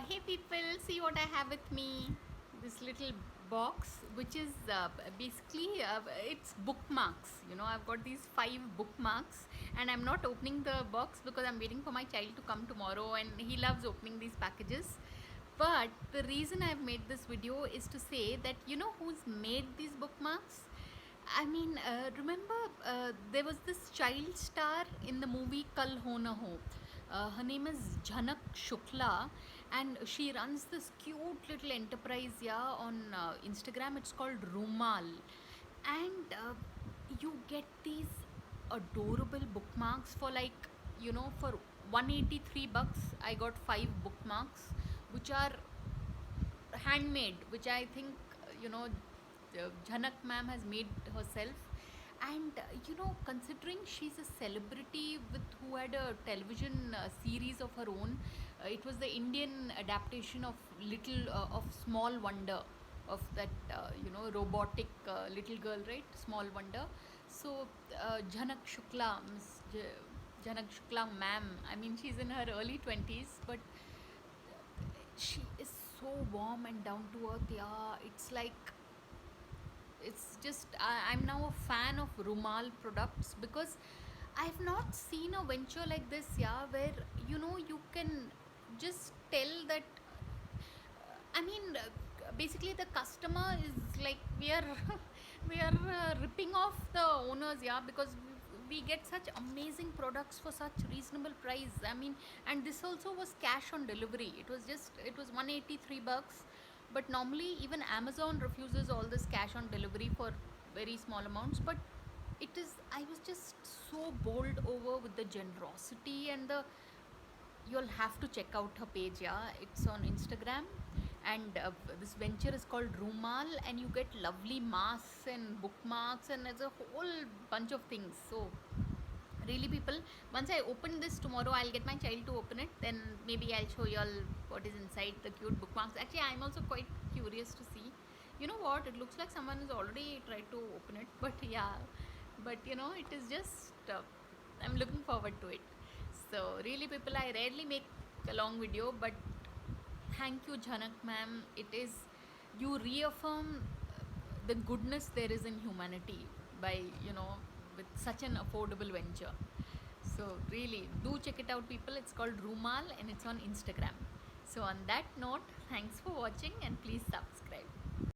Hey people, see what I have with me. This little box, which is basically it's bookmarks. I've got these 5 bookmarks, and I'm not opening the box because I'm waiting for my child to come tomorrow, and he loves opening these packages. But the reason I've made this video is to say that who's made these bookmarks. I mean, remember there was this child star in the movie Kal Ho Na Ho. Her name is Jhanak Shukla, and she runs this cute little enterprise, yeah, on Instagram. It's called Rumal, and you get these adorable bookmarks for for 183 bucks. I got 5 bookmarks, which are handmade, which I think Jhanak ma'am has made herself. And considering she's a celebrity with who had a television series of her own, it was the Indian adaptation of Small Wonder, of that robotic little girl, right? Small Wonder. So Jhanak Shukla, Janak Shukla ma'am, I mean, she's in her early 20s, but she is so warm and down to earth. Yeah, it's like, it's just I'm now a fan of Rumal products because I've not seen a venture like this, yeah, where you can just tell that I mean, basically the customer is like, we are we are ripping off the owners, yeah, because we get such amazing products for such reasonable price. I mean, and this also was cash on delivery. It was 183 bucks, but normally even Amazon refuses all this cash on delivery for very small amounts. But it is, I was just so bowled over with the generosity and the, you'll have to check out her page, yeah, it's on Instagram. And this venture is called Rumal, and you get lovely masks and bookmarks, and there's a whole bunch of things. So really people, once I open this tomorrow, I'll get my child to open it, then maybe I'll show you all what is inside the cute bookmarks. Actually, I'm also quite curious to see. You know what, it looks like someone has already tried to open it, but yeah, but it is just I'm looking forward to it. So really people, I rarely make a long video, but thank you Jhanak ma'am. It is, you reaffirm the goodness there is in humanity by with such an affordable venture. So really do check it out people. It's called Rumal and it's on Instagram. So on that note, thanks for watching and please subscribe.